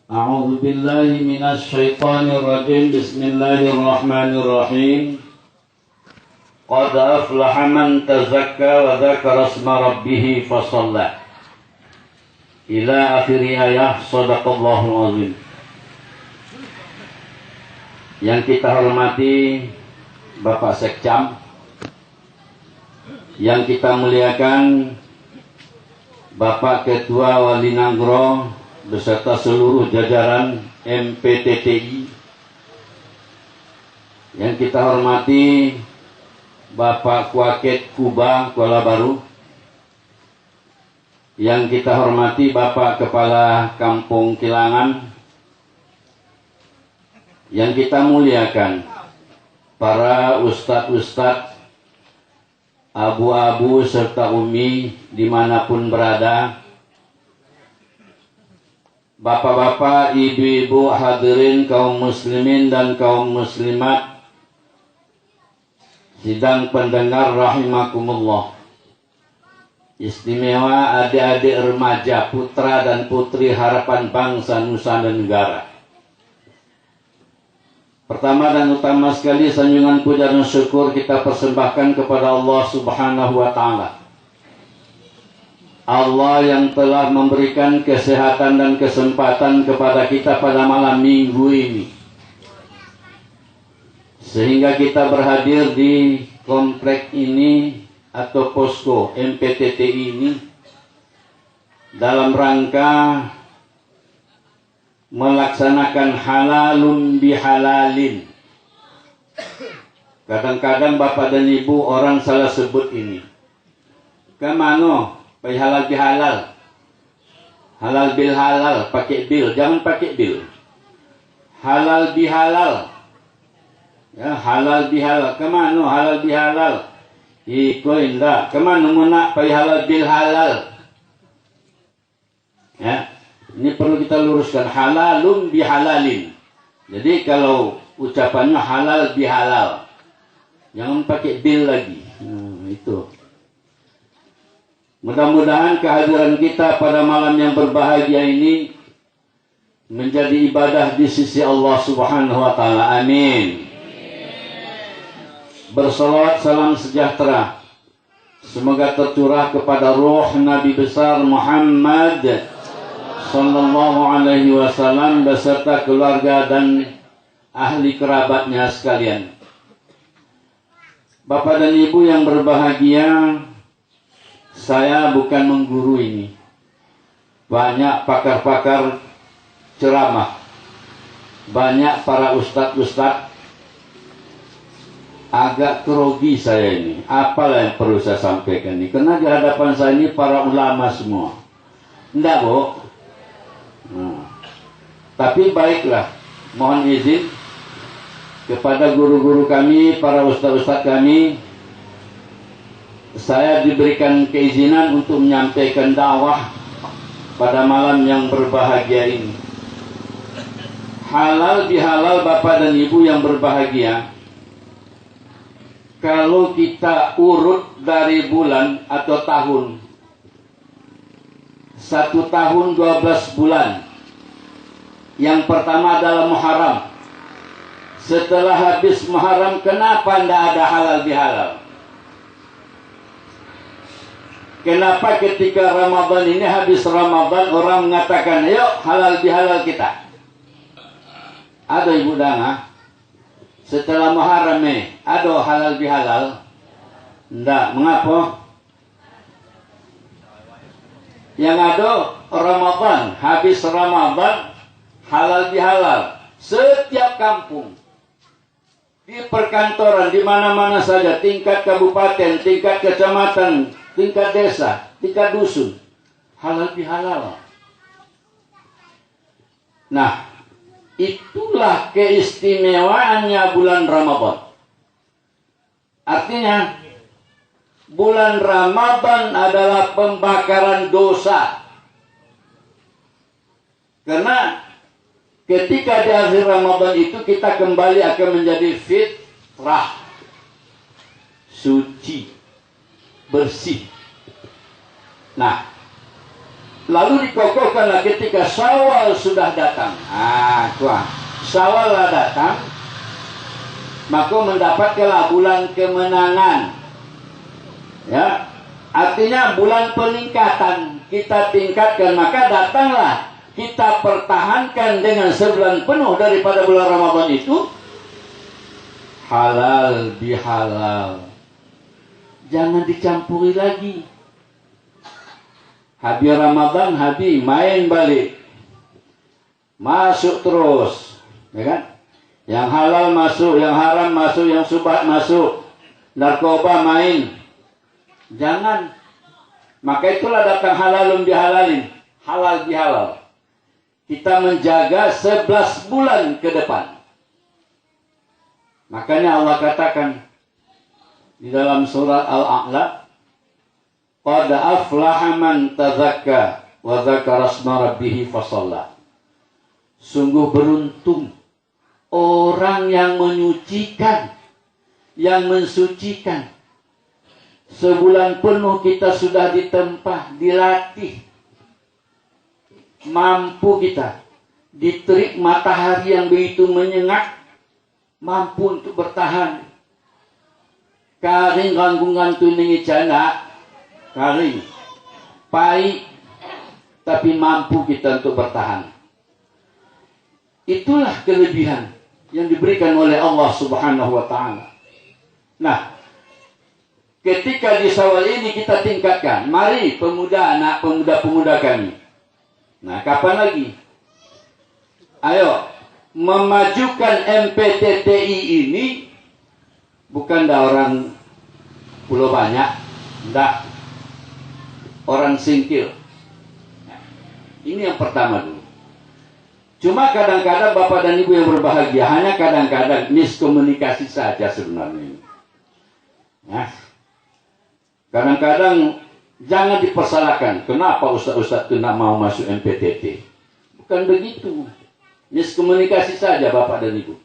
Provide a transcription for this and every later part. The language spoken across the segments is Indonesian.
A'udzu billahi minasy syaithanir rajim. Bismillahirrahmanirrahim. Qad aflaha man tazakka wa dzakara isma rabbih fa shalla. Ila akhir ayat. Shadaqallahul azim. Yang kita hormati Bapak Sekcam, yang kita muliakan Bapak Ketua Wali Nanggro beserta seluruh jajaran MPTTI, yang kita hormati Bapak Kuaket Kuba Kuala Baru, yang kita hormati Bapak Kepala Kampung Kilangan, yang kita muliakan para ustadz-ustadz, abu-abu serta umi dimanapun berada, bapak-bapak, ibu-ibu, hadirin kaum muslimin dan kaum muslimat, sidang pendengar rahimakumullah. Istimewa adik-adik remaja, putra dan putri harapan bangsa, nusa dan negara. Pertama dan utama sekali, sanjungan puja dan syukur kita persembahkan kepada Allah Subhanahu wa Ta'ala. Allah yang telah memberikan kesehatan dan kesempatan kepada kita pada malam minggu ini, sehingga kita berhadir di komplek ini atau posko MPTTI ini dalam rangka melaksanakan halalun bihalalin. Kadang-kadang bapak dan ibu orang salah sebut ini. Kemana? Halal bihalal, halal bil halal, pakai bil, jangan pakai bil. Halal bihalal, ya, halal bihalal. Kemana halal bihalal? Iko indah. Kemana nak pakai halal bil halal? Ya, ini perlu kita luruskan. Halalun bihalalin. Jadi kalau ucapannya halal bihalal, jangan pakai bil lagi. Itu. Mudah-mudahan kehadiran kita pada malam yang berbahagia ini menjadi ibadah di sisi Allah Subhanahu wa Ta'ala. Amin. Bersalawat salam sejahtera semoga tercurah kepada ruh Nabi besar Muhammad sallallahu alaihi wasallam beserta keluarga dan ahli kerabatnya sekalian. Bapak dan Ibu yang berbahagia, saya bukan mengguru ini. Banyak pakar-pakar ceramah, banyak para ustadz-ustadz. Agak grogi saya ini. Apalah yang perlu saya sampaikan ini? Karena di hadapan saya ini para ulama semua. Enggak, Bu. Tapi baiklah, mohon izin kepada guru-guru kami, para ustadz-ustadz kami, saya diberikan keizinan untuk menyampaikan dakwah pada malam yang berbahagia ini. Halal bihalal Bapak dan Ibu yang berbahagia, kalau kita urut dari bulan atau tahun, 1 tahun 12 bulan. Yang pertama adalah Muharram. Setelah habis Muharram, kenapa tidak ada halal bihalal? Kenapa ketika Ramadan ini, habis Ramadan, orang mengatakan, ayo halal bihalal kita? Ada Ibu Dana? Setelah Muharram ada halal bihalal? Tidak. Mengapa? Yang ada Ramadan, habis Ramadan, halal bihalal. Setiap kampung, di perkantoran, di mana-mana saja, tingkat kabupaten, tingkat kecamatan, tingkat desa, tingkat dusun, halal bihalal. Nah, itulah keistimewaannya bulan Ramadan. Artinya, bulan Ramadan adalah pembakaran dosa. Karena ketika di akhir Ramadan itu kita kembali akan menjadi fitrah, suci, bersih. Nah, Lalu dikokohkanlah ketika Syawal sudah datang. Syawal datang, maka mendapatkanlah bulan kemenangan. Ya, artinya bulan peningkatan. Kita tingkatkan, maka datanglah kita pertahankan dengan sebulan penuh daripada bulan Ramadan itu. Halal bihalal, jangan dicampuri lagi. Habis Ramadan, habis main balik, masuk terus, ya kan? Yang halal masuk, yang haram masuk, yang subhat masuk, narkoba main. Jangan. Maka itulah datang halalun bihalalin, halal bihalal. Kita menjaga 11 bulan ke depan. Makanya Allah katakan di dalam surat Al-A'la, qad aflaha man tazakka wa dzakara asma rabbih fasalla. Sungguh beruntung orang yang menyucikan, yang mensucikan. Sebulan penuh kita sudah ditempa, dilatih. Mampu kita diterik matahari yang begitu menyengat, mampu untuk bertahan. Karing ranggungan tuningi jana, karing, pahit, tapi mampu kita untuk bertahan. Itulah kelebihan yang diberikan oleh Allah Subhanahu wa Ta'ala. Nah, ketika di Syawal ini kita tingkatkan, mari pemuda, anak pemuda-pemuda kami. Nah, kapan lagi? Ayo, memajukan MPTTI ini bukan dah orang Pulau Banyak, enggak, orang Singkil. Ini yang pertama dulu. Cuma kadang-kadang Bapak dan Ibu yang berbahagia, hanya kadang-kadang miskomunikasi saja sebenarnya. Ya. Kadang-kadang jangan dipersalahkan, kenapa ustaz-ustaz itu nak mau masuk MPTT. Bukan begitu. Miskomunikasi saja Bapak dan Ibu.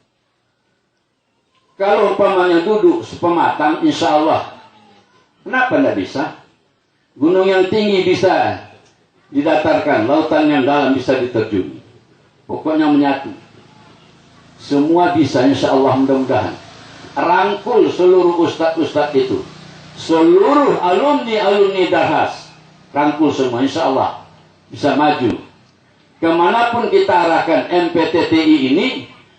Kalau umpamanya duduk sepematang, insya Allah. Kenapa tidak bisa? Gunung yang tinggi bisa didatarkan, lautan yang dalam bisa diterjun. Pokoknya menyatu. Semua bisa, insya Allah, mudah-mudahan. Rangkul seluruh ustaz-ustaz itu. Seluruh alumni Darhas. Rangkul semua, insya Allah. Bisa maju. Kemanapun kita arahkan MPTTI ini,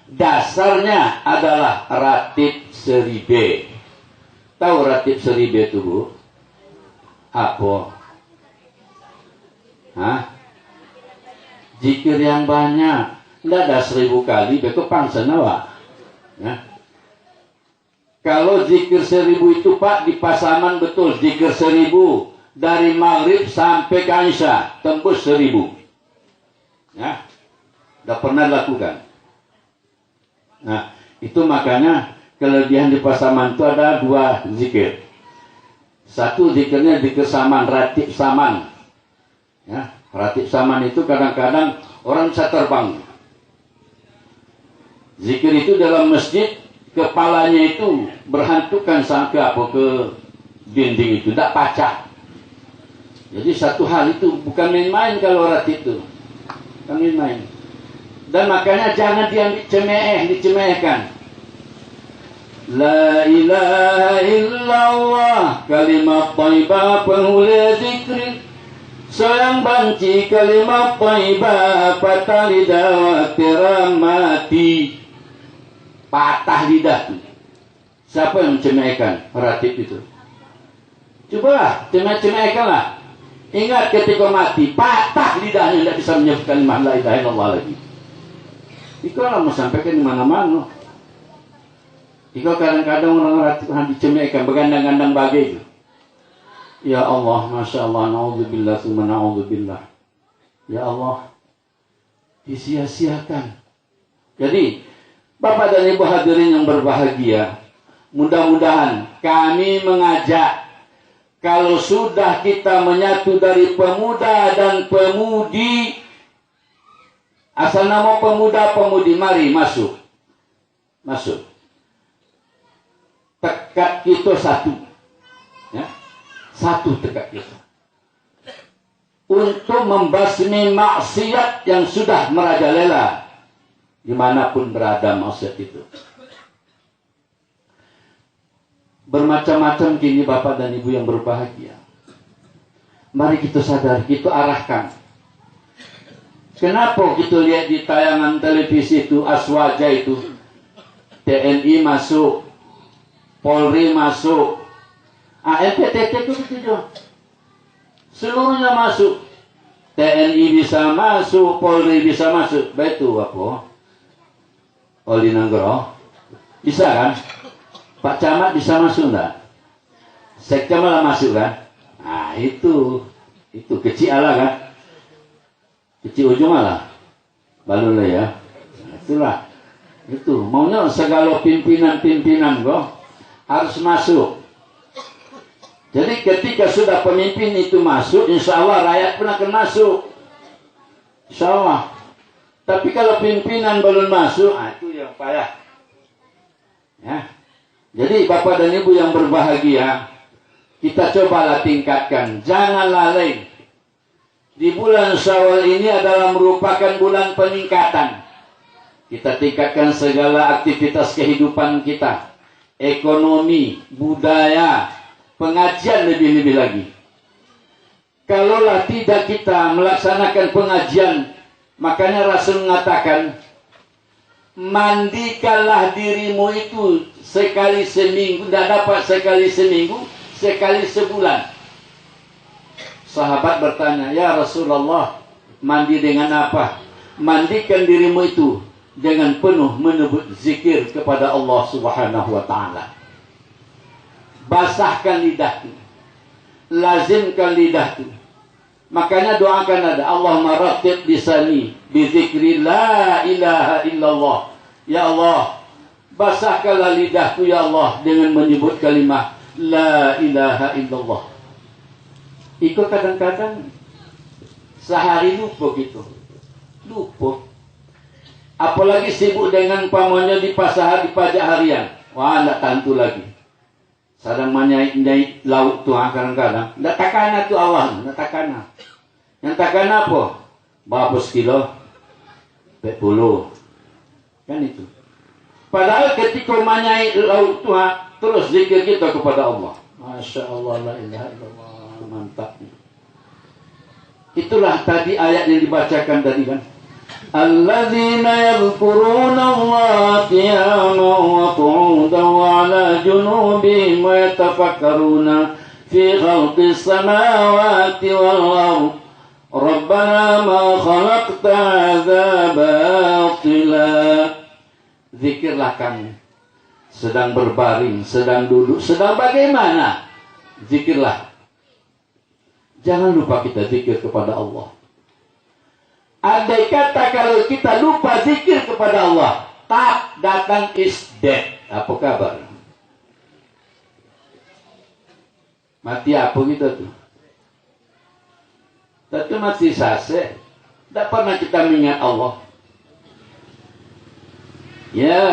dasarnya adalah Ratib Seribe. Tahu Ratib Seribe itu, Bu? Apa? Zikir yang banyak. Tidak ada 1000 kali, betul pangsa nawa. Ya. Kalau zikir 1000 itu Pak, di Pasaman betul, zikir 1000. Dari Maghrib sampai ke Aisyah, tembus 1000. Ya, sudah pernah dilakukan. Nah, itu makanya kelebihan di Pasaman itu ada 2 zikir. Satu zikirnya zikir saman, ratib saman. Ya, ratib saman itu kadang-kadang orang bisa terbang. Zikir itu dalam masjid, kepalanya itu berhantukan sampai ke dinding itu, tidak pacah. Jadi satu hal itu bukan main-main kalau ratib itu. Bukan main-main. Dan makanya jangan dicemehkan. La ilaha illallah, kalimat thayyibah penghula zikri. Sayang banci kalimat thayyibah, patah lidah wa mati. Patah lidah. Siapa yang mencemehkan ratib itu? Cobalah, cemehkanlah. Ingat ketika mati, patah lidahnya, tidak bisa menyebutkan kalimat la ilaha illallah lagi. Itu orang mau sampaikan di mana-mana. Itu kadang-kadang orang ratib dicemehkan, begandang-gandang bagai. Ya Allah, Masya Allah, na'udzubillah, summa na'udzubillah. Ya Allah, disia-siakan. Jadi, Bapak dan Ibu hadirin yang berbahagia, mudah-mudahan kami mengajak, kalau sudah kita menyatu dari pemuda dan pemudi, asal nama pemuda-pemudi, mari masuk. Masuk. Tekad kita satu. Ya. Satu tekad kita. untuk membasmi maksiat yang sudah merajalela dimanapun berada maksiat itu. Bermacam-macam kini Bapak dan Ibu yang berbahagia. Mari kita sadar, kita arahkan. Kenapa kita lihat di tayangan televisi itu, Aswaja itu, TNI masuk, Polri masuk, LPTT itu juga. Seluruhnya masuk. TNI bisa masuk, Polri bisa masuk. Betul apa? Oli Nanggro. Bisa kan? Pak Camat bisa masuk enggak? Sekda malah masuk kan? Nah itu kecil ala kan? Kecil ujung malah. Balun lah ya. Nah, itulah. Itu maunya segala pimpinan-pimpinan kok harus masuk. Jadi ketika sudah pemimpin itu masuk, insya Allah rakyat pun akan masuk. Insya Allah. Tapi kalau pimpinan belum masuk, itu yang payah. Ya. Jadi Bapak dan Ibu yang berbahagia, kita cobalah tingkatkan. Jangan lalai. Di bulan Syawal ini adalah merupakan bulan peningkatan. Kita tingkatkan segala aktivitas kehidupan kita. Ekonomi, budaya, pengajian lebih-lebih lagi. Kalaulah tidak kita melaksanakan pengajian, makanya Rasul mengatakan, mandikanlah dirimu itu sekali seminggu, tidak dapat sekali seminggu, sekali sebulan. Sahabat bertanya, ya Rasulullah, mandi dengan apa? Mandikan dirimu itu dengan penuh menyebut zikir kepada Allah Subhanahu wa Ta'ala. Basahkan lidahku, lazimkan lidahku. Makanya doakan ada, Allahumma rattib lisani bi dzikri la ilaha illallah. Ya Allah, basahkanlah lidahku ya Allah dengan menyebut kalimat la ilaha illallah. Ikut kadang-kadang sehari lupa gitu. Lupa. Apalagi sibuk dengan pamannya di pasar, di pajak harian. Wah, enggak tentu lagi. Sedang menyait laut tuh kadang-kadang. Enggak takana tuh Allah, enggak takana. Yang takana apa? Berapa sekilo? 40. Kan itu. Padahal ketika menyait laut tuh terus zikir kita kepada Allah. Masya Allah, la ilaha illallah. Mantap. Itulah tadi ayat yang dibacakan tadi kan. Alladzina yadhkuruna Allah qiyaman wa qu'udan wa 'ala junubihim wa yatafakkaruna fi khalqis samawati wal ardh. Rabbana ma khalaqta hadza batila. Zikirlah kami. Sedang berbaring, sedang duduk, sedang bagaimana? Zikirlah. Jangan lupa kita zikir kepada Allah. Andai kata kalau kita lupa zikir kepada Allah, tak datang is dead. Apa kabar? Mati apa kita tuh? Tapi mati sase. Tak pernah kita mengingat Allah. Ya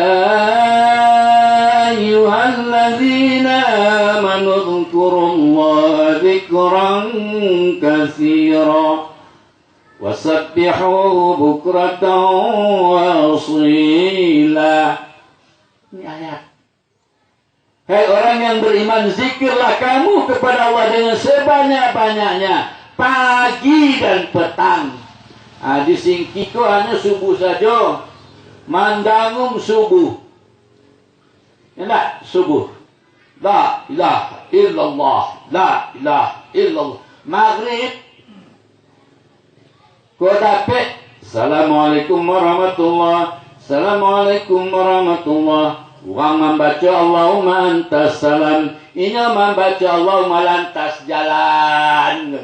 ayyuhalladzina amanu dhkurullaha dzikran katsira wasabbihuhu bukratan wa asila. Ini ayat. Hai orang yang beriman, zikirlah kamu kepada Allah dengan sebanyak-banyaknya, pagi dan petang. Di singkiko hanya subuh saja. Mandangum subuh. Enggak, subuh. La ilaha illallah. La ilaha illallah. Maghrib. Kau dapat. Assalamualaikum warahmatullah. Assalamualaikum warahmatullah. Orang membaca Allahumma antas salam. Ini membaca Allahumma lantas jalan.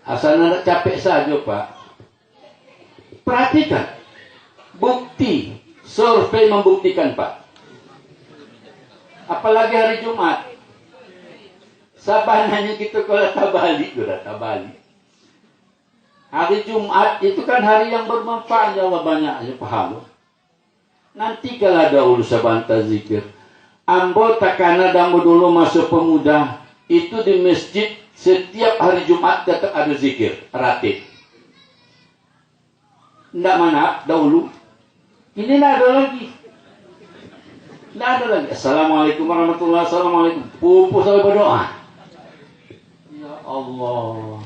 Asal nak capek saja Pak. Perhatikan. Bukti, survei membuktikan Pak. Apalagi hari Jumat. Sabananya kita kalau tabalik, sudah tabalik. Hari Jumat itu kan hari yang bermanfaat, ya Allah banyaknya pahala. Nanti kalau ada urusan bantah zikir, ambo takana damu dulu masuk pemuda, itu di masjid Setiap hari Jumat tetap ada zikir, ratib. Tidak mana dahulu. Ini tidak ada lagi. Tidak ada lagi. Assalamualaikum warahmatullahi wabarakatuh. Assalamualaikum. Pupus sampai berdoa. Ya Allah.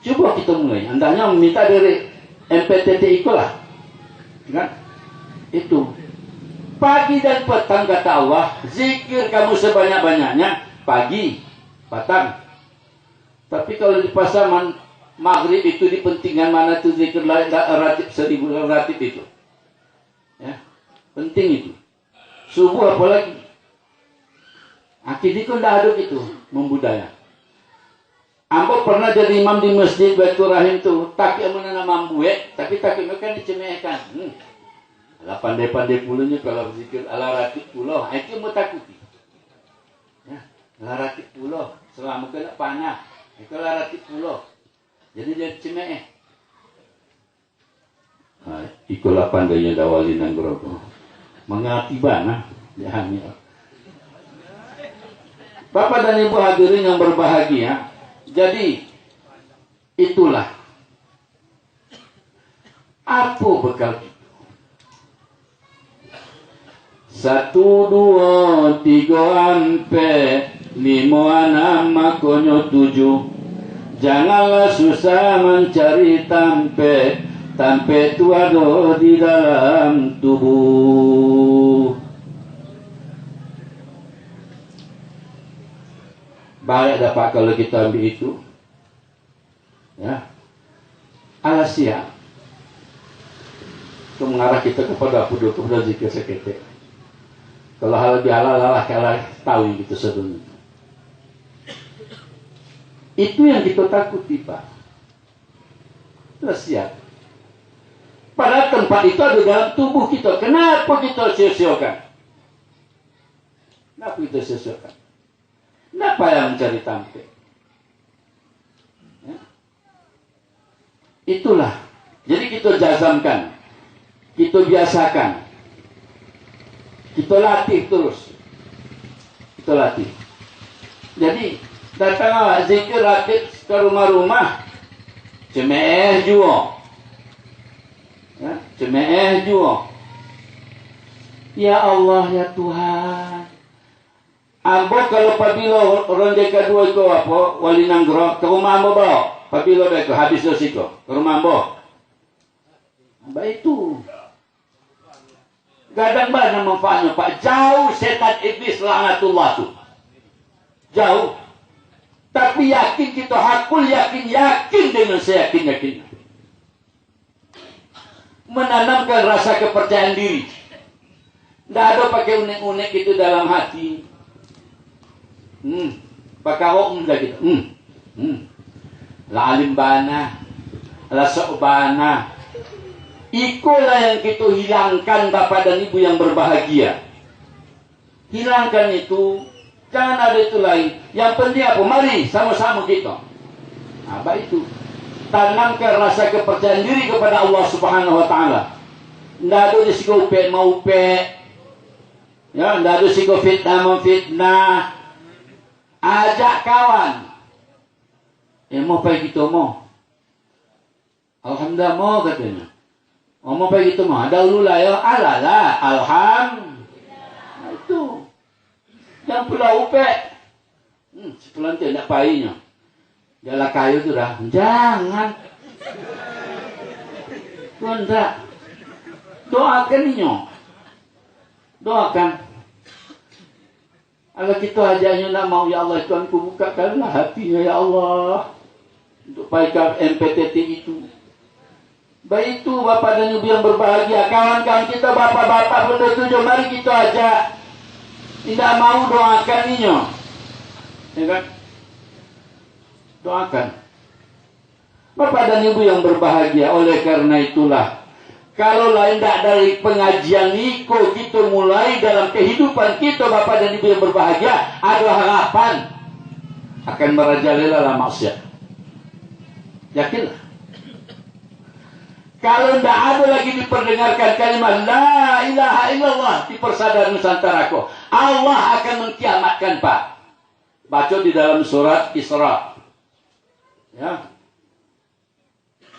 Coba kita mulai. Andanya meminta dari MPTT itulah. Kan? Itu. Pagi dan petang kata Allah, zikir kamu sebanyak-banyaknya pagi, petang. Tapi kalau di pasaman maghrib itu dipentingkan mana tuh zikir ratib 1000 ratib itu. Ya, penting itu. Subuh apalagi. Akidiku ndak ada gitu membudaya. Ambo pernah jadi imam di masjid Baitur Rahim tuh, tak menanam mambuek, tapi tak kan dicemehkan. Ala pandai-pandai pulunya kalau zikir ala ratib pulau, itu mau takuti. Ya, ala ratib pulau, selama kena panah, itu ala ratib pulau. Jadi dia cemeh. Nah, ikulah pandainya dawalin dan berapa. Mengerti bana, dia hamil. Bapak dan Ibu hadirin yang berbahagia, jadi itulah apa bekal kita. 1, 2, 3, 4, 5, 6, makonyo 7. Janganlah susah mencari tampe itu ada di dalam tubuh. Baik dapat kalau kita ambil itu. Ya. Alasia. Itu mengarah kita kepada pudu kepada zikir seketik. Kalau hal bihalal lah kalau tahu gitu sebelumnya. Itu yang kita takuti, Pak. Terus siap. Padahal tempat itu ada dalam tubuh kita. Kenapa kita sia-siakan? Kenapa kita sia-siakan? Kenapa yang mencari tampe? Ya. Itulah. Jadi kita jazamkan. Kita biasakan. Kita latih terus. Kita latih. Jadi datanglah zikir ratib ke rumah-rumah, cemeh juga, ya, cemeh juga. Ya Allah ya Tuhan, ambo kalau pabilo ronde kedua itu apa, wali nanggro, ke rumah ambo bawa, pabilo beko habis dosiko, ke rumah ambo. Amba itu, gadang banyak manfaatnya Pak, jauh setan iblis laknatullah tuh, jauh. Tapi yakin kita hakul, yakin dengan seyakin-yakinnya. Menanamkan rasa kepercayaan diri. Tidak ada pakai unek-unek itu dalam hati. Pakai dah gitu. La alim bana, la so'bana. Ikulah yang kita hilangkan Bapak dan Ibu yang berbahagia. Hilangkan itu. Jangan ada itu lain. Yang penting apa? Mari sama-sama kita. Apa itu? Tanamkan rasa kepercayaan diri kepada Allah Subhanahu Wa Taala. Tidak ada risiko upe mau upe. Ya, tidak ada risiko fitnah memfitnah. Ajak kawan. Mau pergi kita mau. Alhamdulillah mau katanya. Mau pergi kita mau. Dahulu lah ya. Alalah. Alhamdulillah. Nah, itu. Yang pulau upe. Sepulang tidak payahnya. Jalan kayu itu dah. Jangan. Tuan tak. Doakan ini. Doakan. Kalau kita ajaknya nak mau ya Allah Tuhan ku bukakanlah hatinya ya Allah. Untuk pakai MPTT itu. Baik itu Bapak dan Ibu yang berbahagia. Kawan-kawan kita bapak-bapak benda tujuh. Mari kita ajak. Tidak mau doakan ini. Ya kan? Doakan. Bapak dan Ibu yang berbahagia. Oleh karena itulah. Kalau lain tidak dari pengajian Niko. Kita mulai dalam kehidupan kita. Bapak dan Ibu yang berbahagia. Ada harapan. Akan merajalela lah maksiat. Yakinlah. Kalau tidak ada lagi diperdengarkan kalimat La ilaha illallah di persada Nusantara ko, Allah akan mengkiamatkan Pak. Baca di dalam surat Isra. Ya.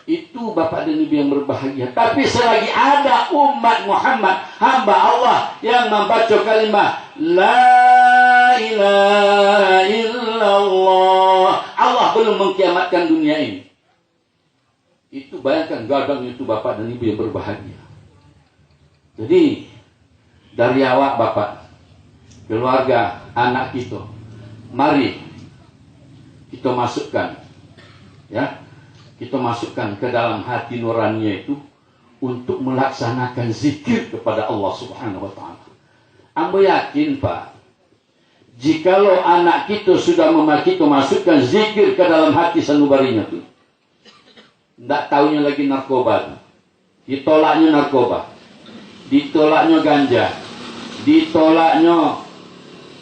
Itu Bapak dan Ibu yang berbahagia. Tapi selagi ada umat Muhammad, hamba Allah yang membaca kalimat La ilaha illallah, Allah belum mengkiamatkan dunia ini. Itu bayangkan gadang itu Bapak dan Ibu yang berbahagia. Jadi dari awak Bapak, keluarga, anak kita, mari kita masukkan, ya, kita masukkan ke dalam hati nuraninya itu untuk melaksanakan zikir kepada Allah Subhanahu wa Ta'ala. Ambo yakin Pak, jikalau anak kita sudah kita masukkan zikir ke dalam hati sanubarinya itu, tidak tahunya lagi narkoba, ditolaknya narkoba, ditolaknya ganja, ditolaknya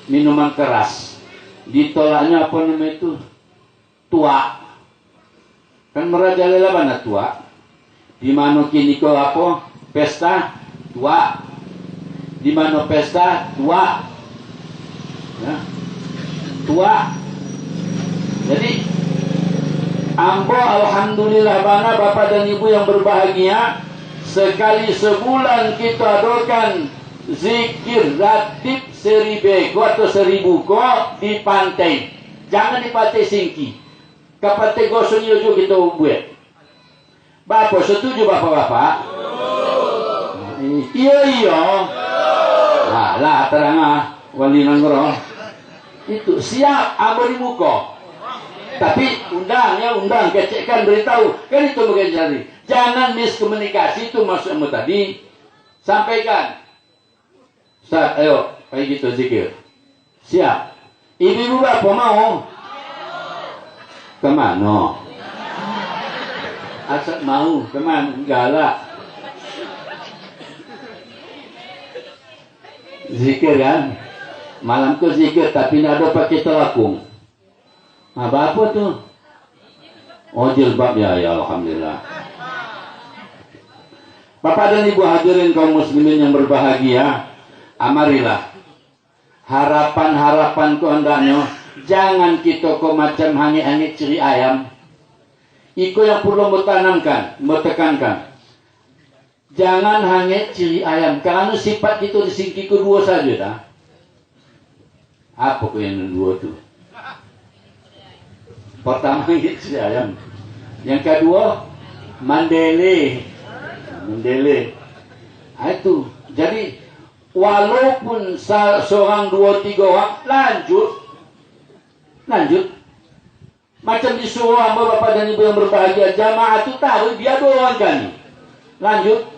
minuman keras, ditolaknya apa namanya itu, tua. Kan merajalela mana tua? Di mana kini kau apa? Pesta tua. Di mana pesta tua? Ya. Tua. Jadi ambo alhamdulillah bana Bapak dan Ibu yang berbahagia, sekali sebulan kita adakan zikir ratib 1000 atau 1000 di pantai. Jangan di pantai Singki. Kapate gosong juga kita buat. Bapak setuju bapak-bapak? Iya. Lah terang wali nanggoro. Itu siap ambo di muka. Tapi undang kecekkan beritahu. Kan itu bagian cari. Jangan miskomunikasi itu maksudmu tadi. Sampaikan. Ustaz, ayo kayak gitu zikir. Siap. Ibu bapak mau? Kemana? Asal mau kemana? Galak. Zikir kan? Malam ke zikir tapi tidak ada pakai telakung. Apa tuh? Oh jilbab ya alhamdulillah. Bapak dan Ibu hadirin kaum muslimin yang berbahagia, amarilah harapan-harapan hendaknya. Jangan kita kok macam hangit-hangit ceri ayam. Iko yang perlu bertanamkan, bertekankan. Jangan hangit ceri ayam. Karena sifat kita disingki kedua saja dah. Apa kok yang dua tu? Pertama hangit ceri ayam. Yang kedua mandele. Itu. Jadi walaupun seorang 2-3 orang lanjut macam disuruh hamba Bapak dan Ibu yang berbahagia, jamaah itu tahu dia doang kan. Lanjut.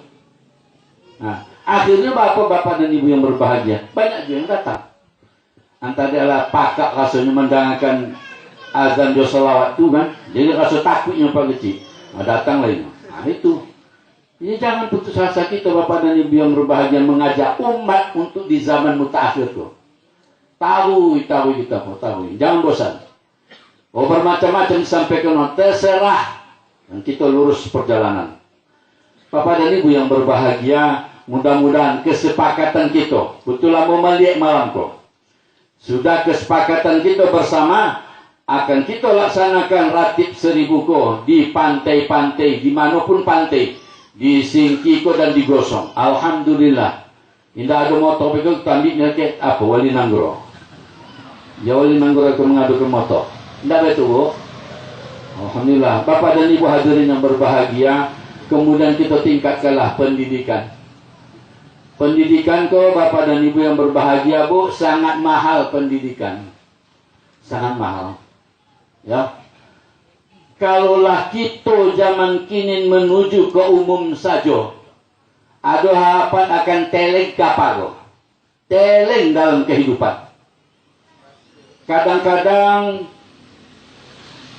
Nah, akhirnya Bapak dan Ibu yang berbahagia banyak juga yang datang. Antara adalah pakak rasanya mendengarkan azan do salawat itu kan, jadi rasa takutnya Pak kecil. Nah, datang lagi. Nah itu. Ini jangan putus asa kita Bapak dan Ibu yang berbahagia mengajak umat untuk di zaman mutakhir tuh. Tahu. Jangan bosan. Oh bermacam-macam disampaikan, terserah. Dan kita lurus perjalanan. Bapak dan Ibu yang berbahagia, mudah-mudahan kesepakatan kita, betul mau melihat malam kok. Sudah kesepakatan kita bersama, akan kita laksanakan ratib 1000 di pantai-pantai, dimanapun pantai, di Singkiko dan di Gosong. Alhamdulillah. Tidak ada motor itu tambiknya ke apa wali nanggro. Ya wali nanggro itu mengadu ke motor. Tidak betul Bu. Alhamdulillah. Bapak dan Ibu hadirin yang berbahagia, kemudian kita tingkatkanlah pendidikan. Pendidikan kok Bapak dan Ibu yang berbahagia Bu, sangat mahal pendidikan. Sangat mahal. Ya. Kalaulah kita zaman kini menuju ke umum saja, ada harapan akan teleng kapal. Teleng dalam kehidupan. Kadang-kadang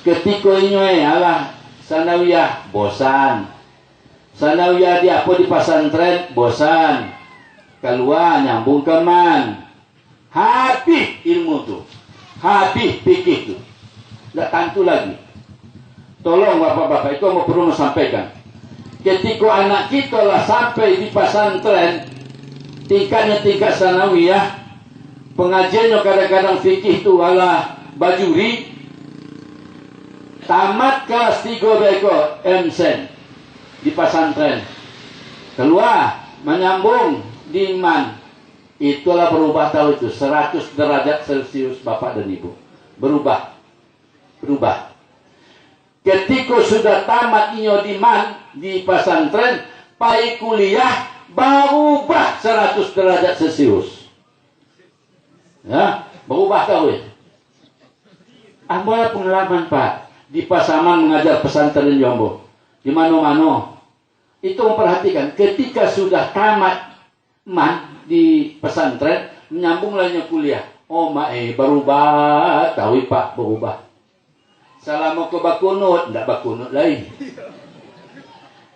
ketika ini alah sanawiyah bosan. Sanawiyah di apa di pesantren bosan. Keluar nyambung keman. Habis ilmu tu. Habis fikih tu. Tak tentu lagi. Tolong bapak-bapak itu mau perlu sampaikan. Ketika anak kita lah sampai di pesantren, tingkatnya tingkat sanawiyah, pengajiannya kadang-kadang fikih itu adalah bajuri, tamat kelas 3 beko MSen di pesantren, keluar menyambung di iman. Itulah berubah tahu itu 100 derajat Celcius Bapak dan Ibu. Berubah. Ketika sudah tamat inyo di iman di pesantren, pai kuliah berubah 100 derajat Celcius. Ya, berubah tahu itu. Ambola pengalaman Pak di Pasaman mengajar pesantren Jombang. Di mana-mana itu memperhatikan ketika sudah tamat man di pesantren menyambung lainnya kuliah. Oh berubah, tahu Pak, berubah. Selama ke bakunut, tidak bakunut lain.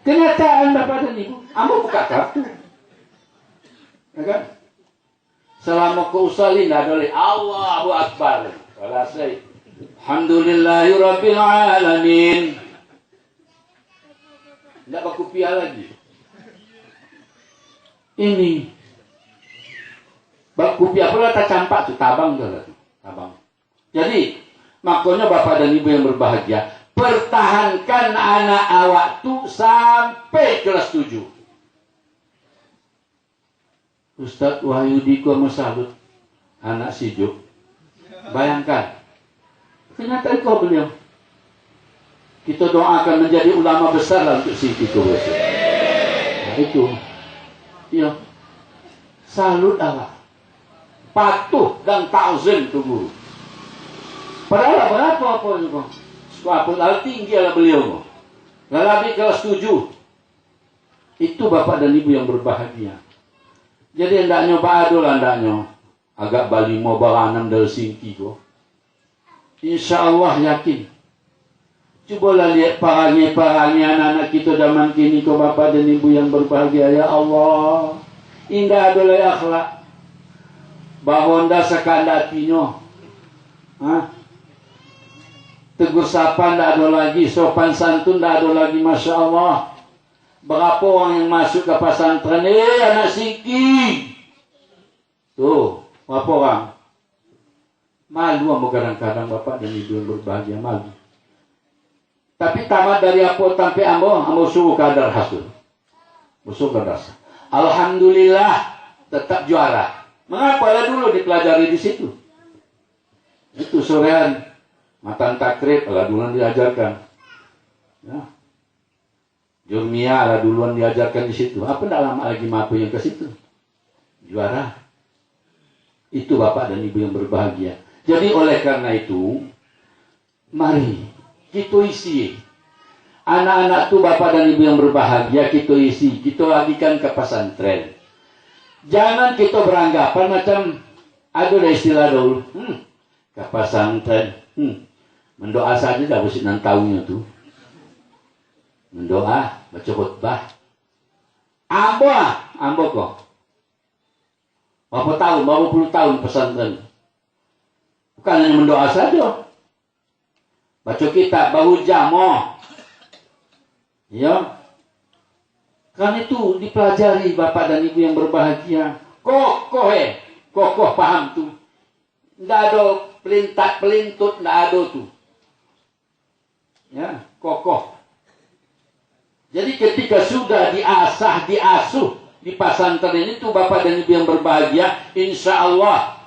Kenyataan Bapak dan Ibu, ambo buka kartu. Ya kan? Selama ke usali tidak ada lagi. Allahu Akbar. Selesai. Alhamdulillahirabbil alamin. Tidak bakupiah lagi. Ini bakupiah pula tak campak tu tabang tu. Tabang. Jadi makanya Bapak dan Ibu yang berbahagia, pertahankan anak awak tu sampai kelas 7. Ustaz Wahyudi ku salut anak sijuk. Bayangkan. Kenyataan kau beliau. Kita doakan menjadi ulama besar lah untuk si itu. Nah, itu. Ya. Salut Allah. Patuh dan ta'zim tu guru. Padahal berapa apa itu? Sekolah tinggi lah beliau. Lebih kelas 7. Itu Bapak dan Ibu yang berbahagia. Jadi hendaknya Pak Adul hendaknya agak bali mau balanam dari singki kok. Insya Allah yakin. Cobalah lihat parangi anak-anak kita zaman kini kok Bapak dan Ibu yang berbahagia. Ya Allah, indah adalah akhlak. Bahonda sekandatinya. Tegur sapa tidak ada lagi, sopan santun tidak ada lagi, Masya Allah. Berapa orang yang masuk ke pesantren? Anak singki. Tuh, berapa orang? Malu sama kadang-kadang Bapak dan Ibu yang berbahagia, malu. Tapi tamat dari apa sampai ambo suruh kadar hasil. Musuh kadar. Alhamdulillah tetap juara. Mengapa lah dulu dipelajari di situ? Itu sorean. Matan takrib lah duluan diajarkan. Ya. Jurmia lah duluan diajarkan di situ. Apa tidak lama lagi mampu yang ke situ? Juara. Itu Bapak dan Ibu yang berbahagia. Jadi oleh karena itu, mari kita isi. Anak-anak itu Bapak dan Ibu yang berbahagia, kita isi. Kita lagikan ke pesantren. Jangan kita beranggapan macam, ada istilah dulu. Ke pesantren. Mendoa saja dah mesti nantaunya tu. Mendoa, baca khutbah. Ambo kok. Berapa tahun, berapa puluh tahun pesantren. Bukan hanya mendoa saja. Baca kitab, baru jamoh. Ya. Kan itu dipelajari Bapak dan Ibu yang berbahagia. Kokoh paham tu. Tidak ada pelintut, tidak ada tu. Ya, kokoh. Jadi ketika sudah diasuh di pesantren itu Bapak dan Ibu yang berbahagia, insya Allah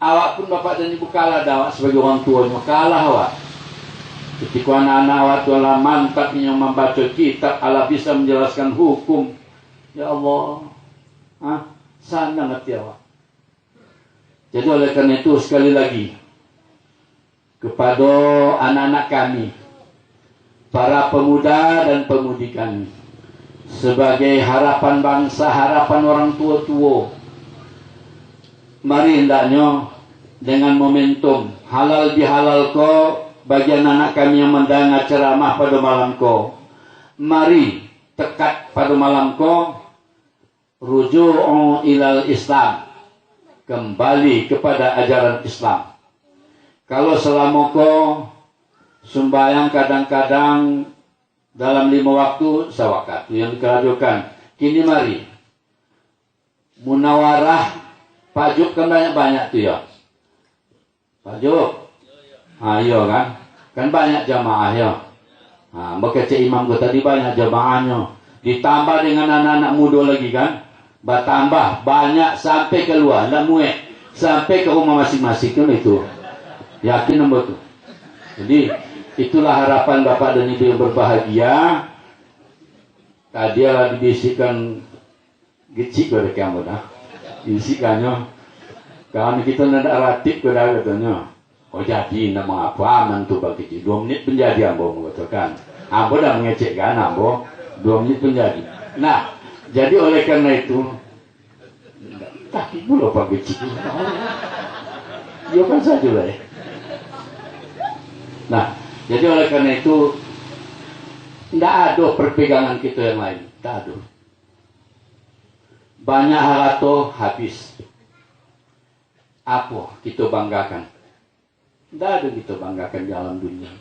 awak pun Bapak dan Ibu kalah dah awak sebagai orang tuanya, kalah awak. Ketika anak-anak awak tu ala mantap yang membaca kitab, ala bisa menjelaskan hukum. Ya Allah, sana ngerti awak. Jadi oleh karena itu sekali lagi kepada anak-anak kami, para pemuda dan pemudi kami, sebagai harapan bangsa, harapan orang tua-tua, mari hendaknya dengan momentum halal bihalal ko bagi anak kami yang mendengar ceramah pada malam ko, mari tekat pada malam ko ruju'u ilal Islam, kembali kepada ajaran Islam. Kalau selama ko sembahyang kadang-kadang dalam 5 waktu sawakatu yang dikerajukan, kini mari munawarah pajuk kan banyak-banyak tu ya. Pak Jo. Ayo kan. Kan banyak jamaah ya. Nah, bekerja imam gue tadi banyak jamaahnya. Ditambah dengan anak-anak muda lagi kan. Bertambah banyak sampai keluar. Nggak muek. Sampai ke rumah masing-masing kan itu. Yakin nombor itu. Jadi itulah harapan Bapak dan Ibu yang berbahagia. Tadi lah dibisikkan gecik pada kamu dah. Bisikannya. Kami kita nak ratik pada katanya. Oh jadi nak mengapa mantu bagi 2 menit pun jadi ambo mengatakan. Ambo dah mengecek kan ambo 2 menit pun jadi. Nah, jadi oleh karena itu tapi pula Pak Gecik. Ya kan saja lah ya. Nah, jadi oleh karena itu tidak ada perpegangan kita yang lain. Tidak ada. Banyak harato habis. Apa kita banggakan? Tidak ada kita banggakan di alam dunia.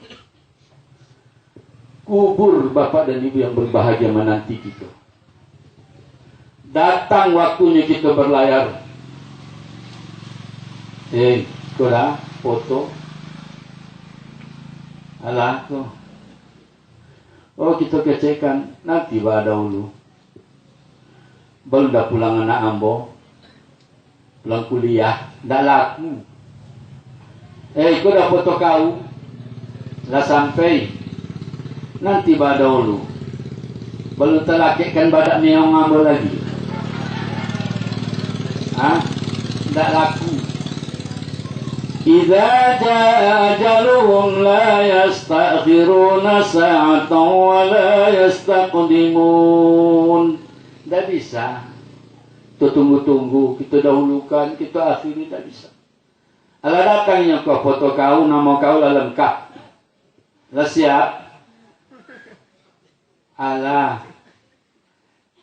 Kubur Bapak dan Ibu yang berbahagia menanti kita. Datang waktunya kita berlayar. Kau dah foto. Alah tu. Oh kita kecekan. Nanti pada dahulu. Baru dah pulang anak ambo. Pulang kuliah. Dah laku. Kau dah foto kau. Dah sampai. Nanti pada dahulu. Baru terlakikkan badak meong ambo lagi. Tak laku. Idza jaa ajaluhum la yastakhiruna sa'atan wa la yastaqdimun. Tak bisa. Kita tunggu-tunggu, kita dahulukan, kita akhiri, tak bisa. Ala datangnya kau foto kau, nama kau lah lengkap. Lah siap. Alah.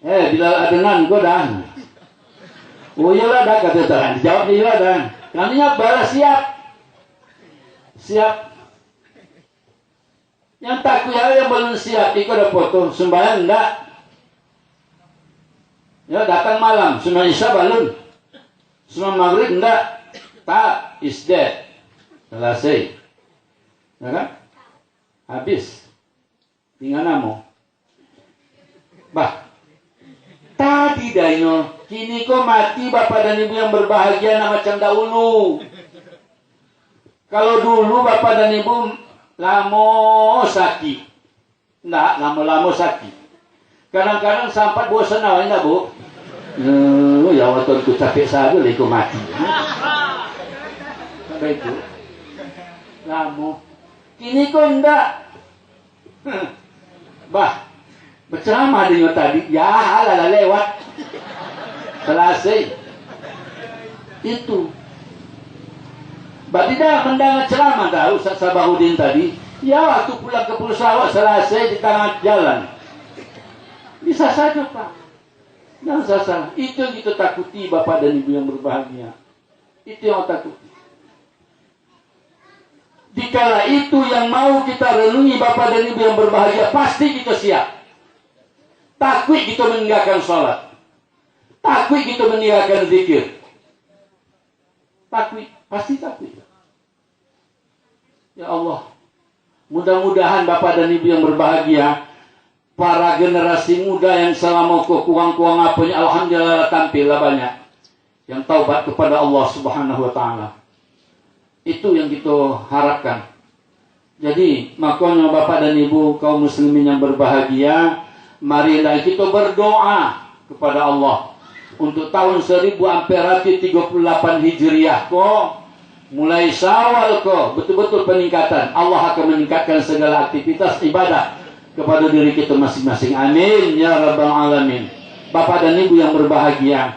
Bilal Adnan kau dah. Oh iyalah dah kata Tuhan. Dijawab iyalah dah. Kaminya balas siap. Siap. Yang takut yang belum siap. Ikut ada foto. Sembahyang enggak. Ya datang malam. Sembahyang Isya balun. Sembahyang Maghrib enggak. Tak. Is dead. Selesai. Ya kan? Habis. Tinggal namo. Bah. Tadi daino, kini kau mati Bapak dan Ibu yang berbahagia nak macam dahulu. Kalau dulu Bapak dan Ibu lamo sakit. Enggak, lama-lama sakit. Kadang-kadang sampai bosan awak enggak, Bu? Ya waktu aku capek saja lah kau mati. Sampai itu. Lama. Kini kau enggak. Bah. Berceramah dengan tadi, ya halal lewat. Selesai. Itu. Berarti dah mendengar ceramah dah Ustaz Sabahudin tadi. Ya waktu pulang ke Pulau Sarawak selesai di tengah jalan. Bisa saja Pak. Jangan salah. Itu yang kita takuti Bapak dan Ibu yang berbahagia. Itu yang takuti. Dikala itu yang mau kita renungi Bapak dan Ibu yang berbahagia, pasti kita siap. Takut kita meninggalkan sholat. Takut kita meninggalkan zikir. Takut. Pasti takut. Ya Allah. Mudah-mudahan Bapak dan Ibu yang berbahagia. Para generasi muda yang selama kurang-kurang apanya. Alhamdulillah tampillah banyak. Yang taubat kepada Allah subhanahu wa ta'ala. Itu yang kita harapkan. Jadi makanya Bapak dan Ibu kaum muslimin yang berbahagia. Marilah kita berdoa kepada Allah untuk tahun 1438 Hijriah kok mulai Syawal kok betul-betul peningkatan. Allah akan meningkatkan segala aktivitas ibadah kepada diri kita masing-masing. Amin ya rabbal alamin. Bapak dan Ibu yang berbahagia,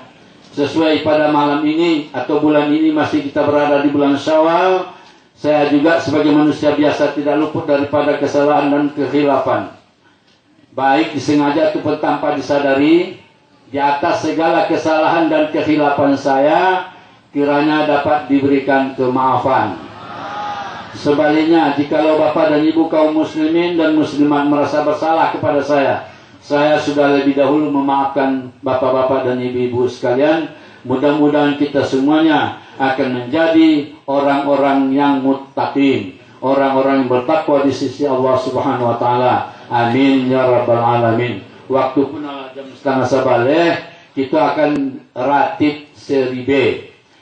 sesuai pada malam ini atau bulan ini masih kita berada di bulan Syawal. Saya juga sebagai manusia biasa tidak luput daripada kesalahan dan kekhilafan. Baik disengaja ataupun tanpa disadari, di atas segala kesalahan dan kekhilafan saya, kiranya dapat diberikan kemaafan. Sebaliknya, jikalau Bapak dan Ibu kaum muslimin dan muslimat merasa bersalah kepada saya sudah lebih dahulu memaafkan Bapak-bapak dan Ibu-ibu sekalian. Mudah-mudahan kita semuanya akan menjadi orang-orang yang muttaqin, orang-orang yang bertakwa di sisi Allah Subhanahu wa taala. Amin ya rabbal alamin. Waktu pun jam 6:30 kita akan ratib seri B.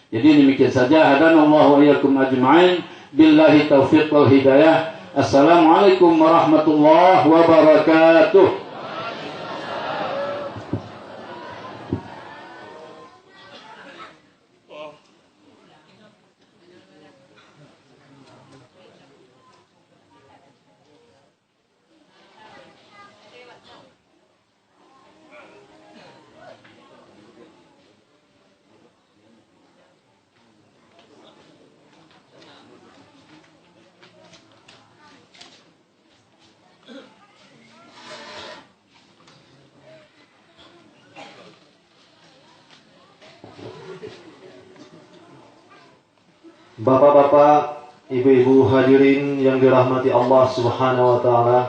Jadi demikian saja. Hadanallahu wa iyyakum ajma'in. Billahi taufiq wal hidayah. Assalamualaikum warahmatullahi wabarakatuh. Bapak-bapak, ibu-ibu hadirin yang dirahmati Allah Subhanahu wa taala.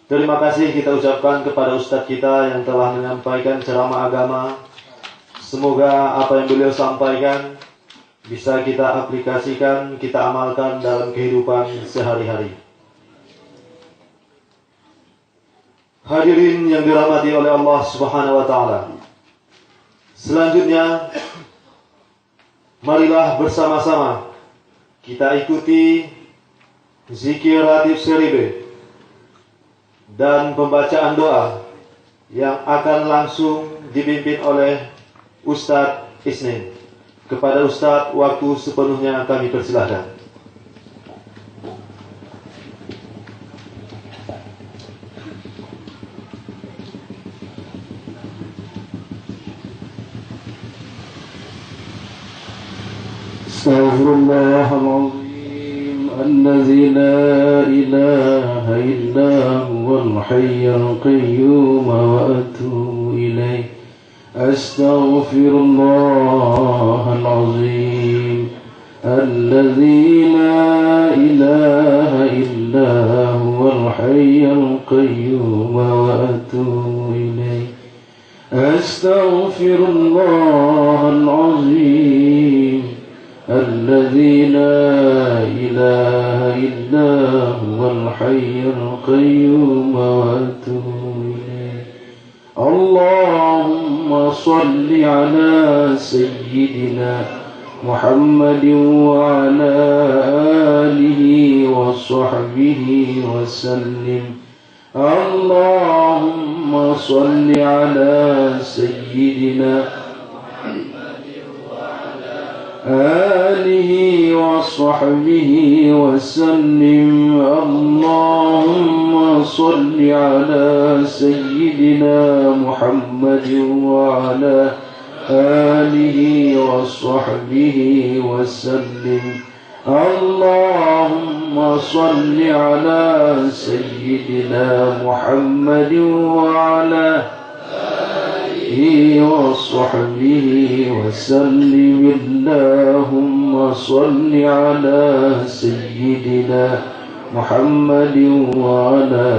Terima kasih kita ucapkan kepada Ustadz kita yang telah menyampaikan ceramah agama. Semoga apa yang beliau sampaikan bisa kita aplikasikan, kita amalkan dalam kehidupan sehari-hari. Hadirin yang dirahmati oleh Allah Subhanahu wa taala. Selanjutnya, marilah bersama-sama kita ikuti zikir ratib seri B dan pembacaan doa yang akan langsung dipimpin oleh Ustadz Isnin. Kepada Ustadz, waktu sepenuhnya kami persilahkan. أستغفر الله العظيم الذي لا إله إلا هو الحي القيوم وأتوب إليه أستغفر الله العظيم الذي لا إله إلا هو الحي القيوم وأتوب إليه أستغفر الله العظيم الذي لا إله إلا هو الحي القيوم وأتوب إليه اللهم صل على سيدنا محمد وعلى آله وصحبه وسلم اللهم صل على سيدنا آله وصحبه وسلم اللهم صل على سيدنا محمد وعلى آله وصحبه وسلم اللهم صل على سيدنا محمد وعلى وصحبه وسلم اللهم صل على سيدنا محمد وعلى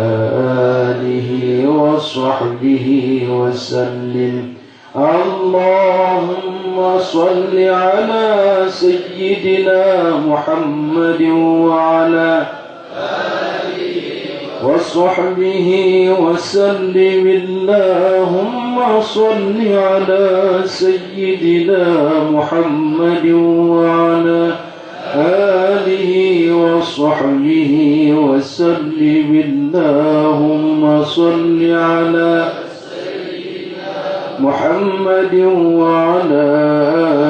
آله وصحبه وسلم اللهم صل على سيدنا محمد وعلى وصحبه وسلم اللهم صل على سيدنا محمد وعلى آله وصحبه وسلم اللهم صل على محمد وعلى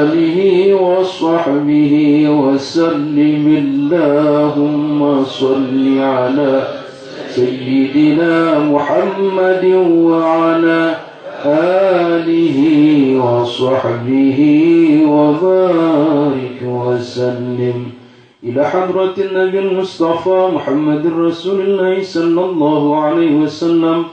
آله وصحبه وسلم اللهم صل على سيدنا محمد وعلى آله وصحبه وبارك وسلم إلى حضرة النبي المصطفى محمد رسول الله صلى الله عليه وسلم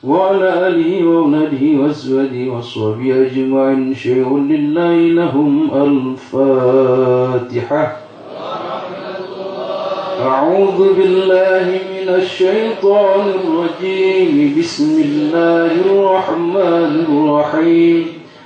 وعلى آله وأولاده وأزواجه وصحبه أجمعين شيء لله لهم الفاتحة. أعوذ بالله من الشيطان الرجيم بسم الله الرحمن الرحيم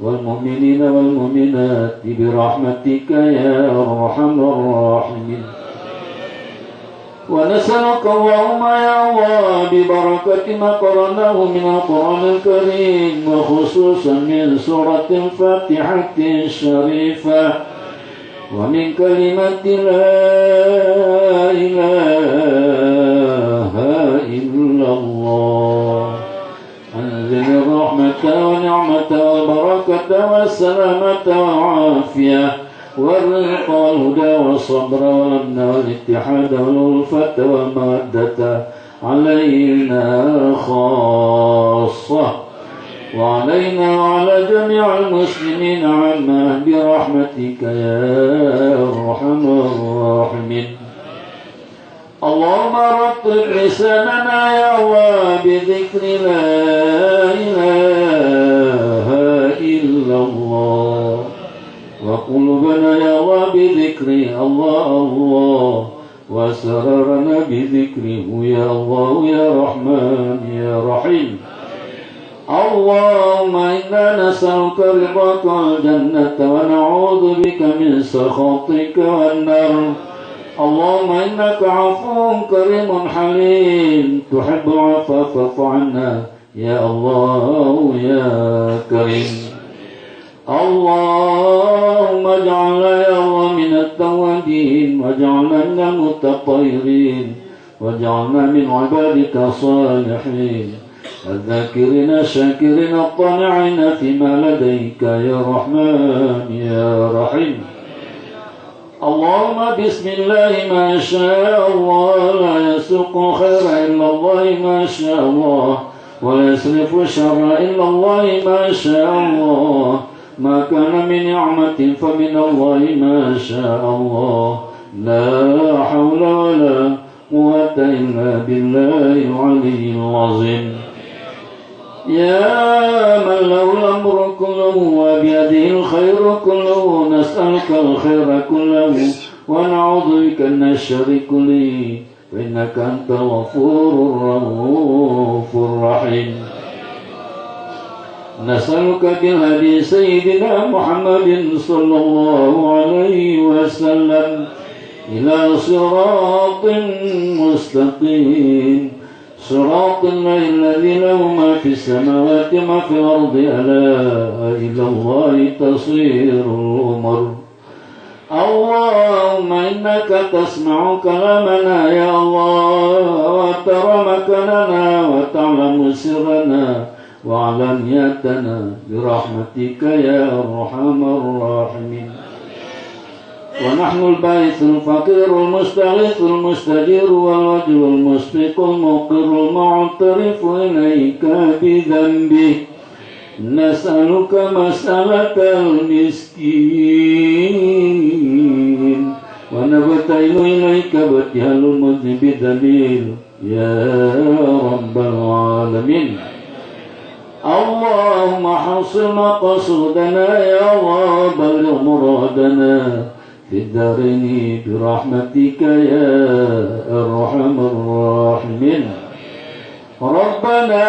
والمؤمنين والمؤمنات برحمتك يا أرحم الراحمين. ونسألك اللهم يا الله ببركة ما قرأناه من القرآن الكريم وخصوصا من سورة الفاتحة الشريفة ومن كلمة لا إله إلا الله أنزل الرحمة ونعمة والبركة والسلامة والعافية والرزق والهدى والصبر والأمن والاتحاد والألفة والمودة علينا خاصة وعلينا وعلى جميع المسلمين عامة برحمتك يا أرحم الراحمين. اللهم رطب لساننا يا الله بذكر لا إله إلا الله وقلوبنا يا الله بذكر الله الله وسررنا بذكره يا الله يا رحمن يا رحيم. اللهم إنا نسألك رضاك والجنة ونعوذ بك من سخطك والنار. اللهم إنك عفو كريم حليم تحب العفو فاعف عنا يا الله يا كريم. اللهم اجعلنا يا الله من التوابين واجعلنا من المتطهرين واجعلنا من عبادك الصالحين الذاكرين الشاكرين الطامعين فيما لديك يا رحمن يا رحيم. اللهم بسم الله ما شاء الله لا يسوق خير إلا الله ما شاء الله ولا يصرف الشر إلا الله ما شاء الله. ما كان من نعمة فمن الله ما شاء الله. لا حول ولا قوة إلا بالله العلي العظيم. يا من له الأمر كله وبيده الخير كله نسألك الخير كله ونعوذ بك من الشر كله فإنك أنت الغفور الرؤوف الرحيم. نسألك بالهدي سيدنا محمد صلى الله عليه وسلم إلى صراط مستقيم صراط الله الذي له ما في السماوات وما في الأرض ألا إلى الله تصير الأمور. اللهم إنك تسمع كلامنا يا الله وترى مكاننا وتعلم سرنا وعلانيتنا برحمتك يا أرحم الراحمين. ونحن البائس الفقير المستغيث المستجير والوجه المشفق المقر المعترف إليك بذنبه نسألك مسألة المسكين ونبتهل إليك ابتهال المذنب ذليل يا رب العالمين. اللهم حصل مقصودنا يا الله بلغ مرادنا في الدارين برحمتك يا أرحم الراحمين. ربنا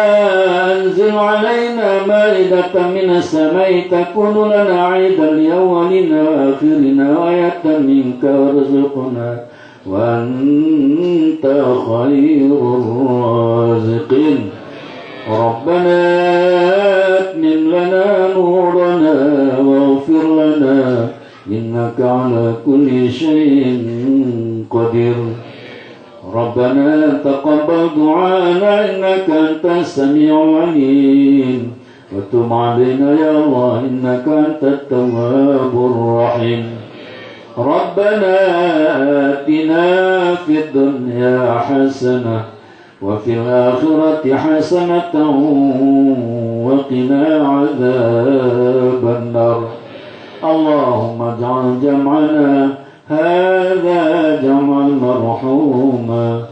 أنزل علينا مائدة من السماء تكون لنا عيدا لأولنا وآخرنا وآية منك وارزقنا وأنت خير الرازقين. ربنا أتمم لنا نورنا واغفر لنا إنك على كل شيء قدير. ربنا تقبل دعانا إنك أنت السميع العليم وتب علينا يا الله إنك أنت التواب الرحيم. ربنا آتنا في الدنيا حسنة وفي الآخرة حسنة وقنا عذاب النار. اللهم اجعل جمعنا هذا جمعا مرحوما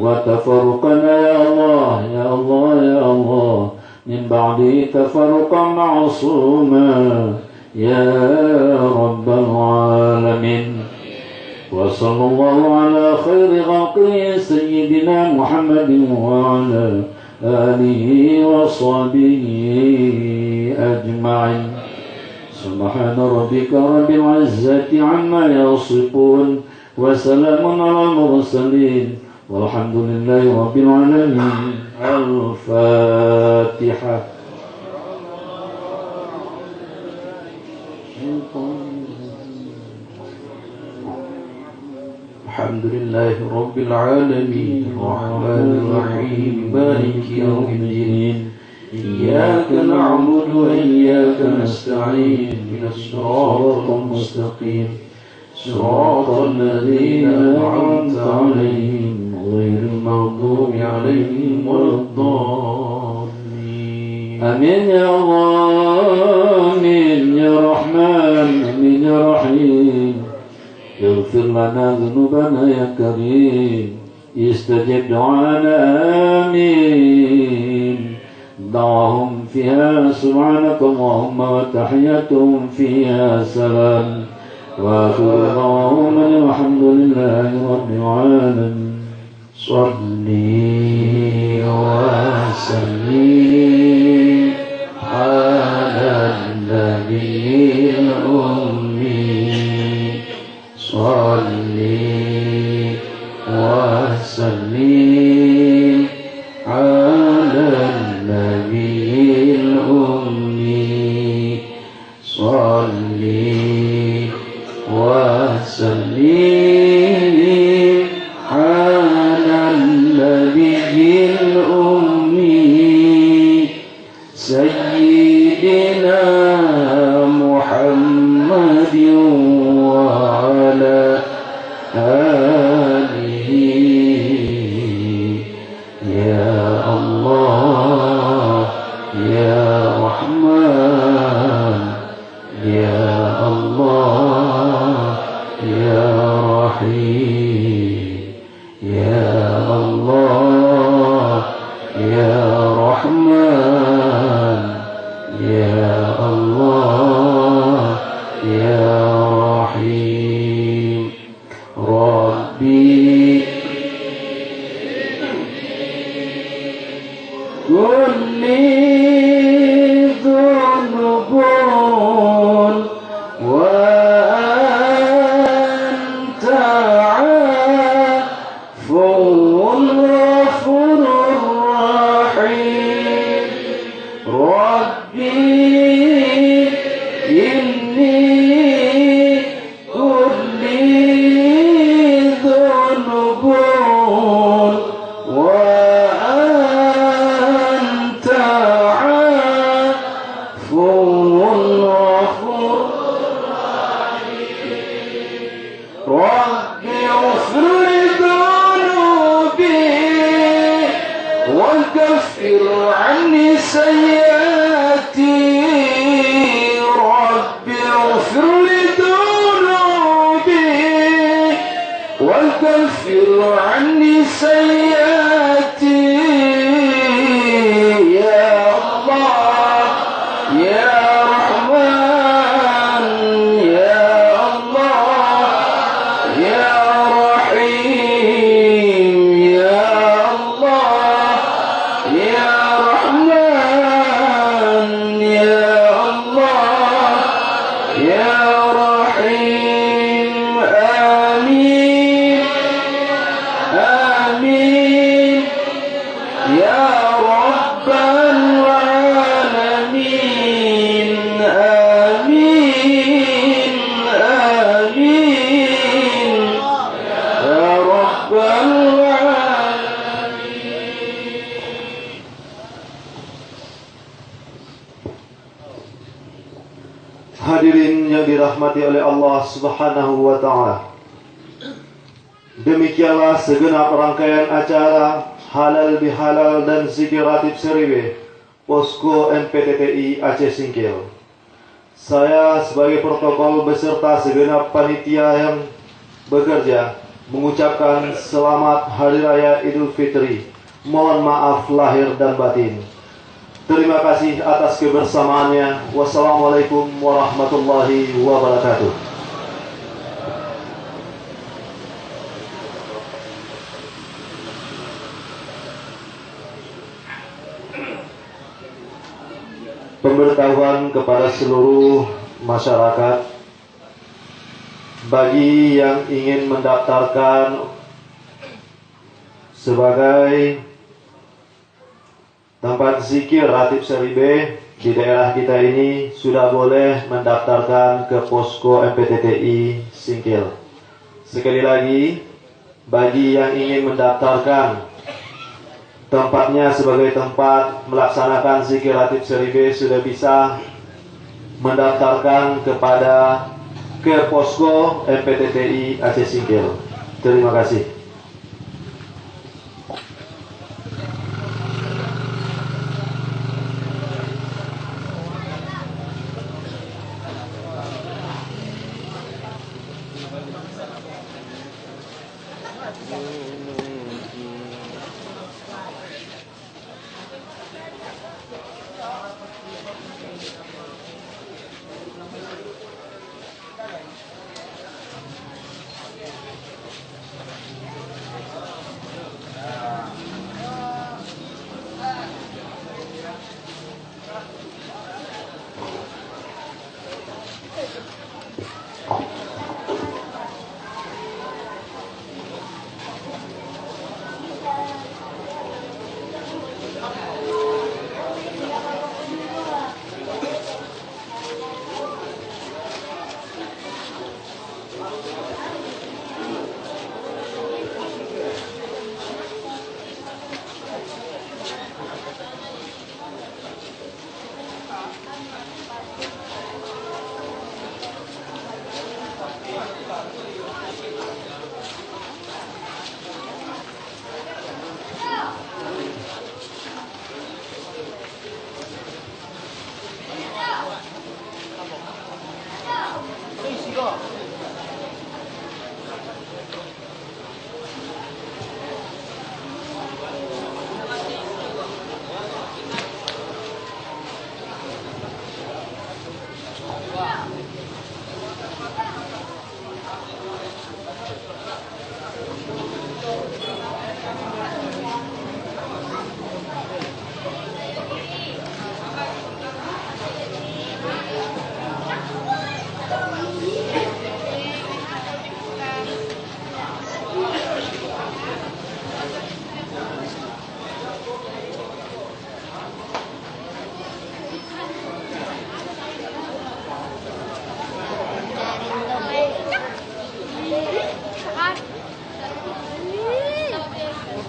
وتفرقنا يا الله يا الله يا الله من بعده تفرقا معصوما يا رب العالمين. وصلى الله على خير خلقه سيدنا محمد وعلى آله وصحبه أجمعين. سبحان ربك رب العزة عما يصفون وسلام على المرسلين والحمد لله رب العالمين. الفاتحة. الحمد لله رب العالمين الرحمن الرحيم مالك يوم الدين إياك نعبد وإياك نستعين اهدنا الصراط المستقيم صراط الذين أنعمت عليهم غير المغضوب عليهم ولا الضالين. آمين يا الله آمين يا رحمن آمين يا رحيم. اغفر لنا ذنوبنا يا كريم استجب دعانا آمين. دعهم فيها سبحانك اللهم وتحيتهم فيها سلام وآخر دعواهم الحمد لله رب العالمين. صلي وسلم على النبي الأمي صلي وسلم على النبي الأمي صلي وسلم على النبي الأمي سيدنا محمد وعلى آله. يا الله يا رحمن يا الله يا رحيم يا الله يا رحمن يا الله يا رحيم. ربي كل ذنوب وأنت عفو غفور رحيم. ربي إني كل ذنوب وأنت عفو غفور ربي اغفر لذنوبي وكفر عني سيئاتي. ربي اغفر لذنوبي وكفر عني سيئاتي. يا الله يا رحمن يا الله يا رحيم يا الله يا رحمن يا الله يا رحيم. آمين آمين يا رب العالمين. آمين آمين يا رب العالمين. Hadirin yang dirahmati oleh Allah Subhanahu wa Ta'ala, demikianlah segenap rangkaian acara halal bihalal dan zikir ratib seriwe Posko MPTTI Aceh Singkil. Saya sebagai protokol beserta segenap panitia yang bekerja mengucapkan selamat Hari Raya Idul Fitri. Mohon maaf lahir dan batin. Terima kasih atas kebersamaannya. Wassalamualaikum warahmatullahi wabarakatuh. Pemberitahuan kepada seluruh masyarakat. Bagi yang ingin mendaftarkan sebagai tempat zikir Ratib Seri B di daerah kita ini, sudah boleh mendaftarkan ke posko MPTTI Singkil. Sekali lagi, bagi yang ingin mendaftarkan tempatnya sebagai tempat melaksanakan zikir Ratib Seri B, sudah bisa mendaftarkan ke posko MPTTI Aceh Singkil. Terima kasih.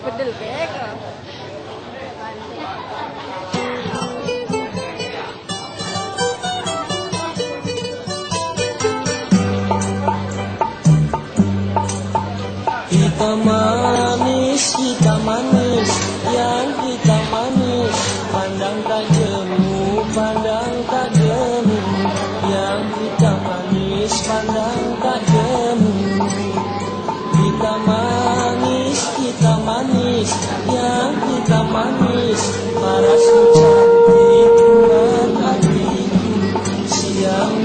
Bedel kayak Hitam manis, yang hitam manis, pandang tak jemu, pandang tak jemu, yang hitam manis, pandang tak jemu. Hitam manis, yang hitam manis, parasmu cantik buat hatiku, siang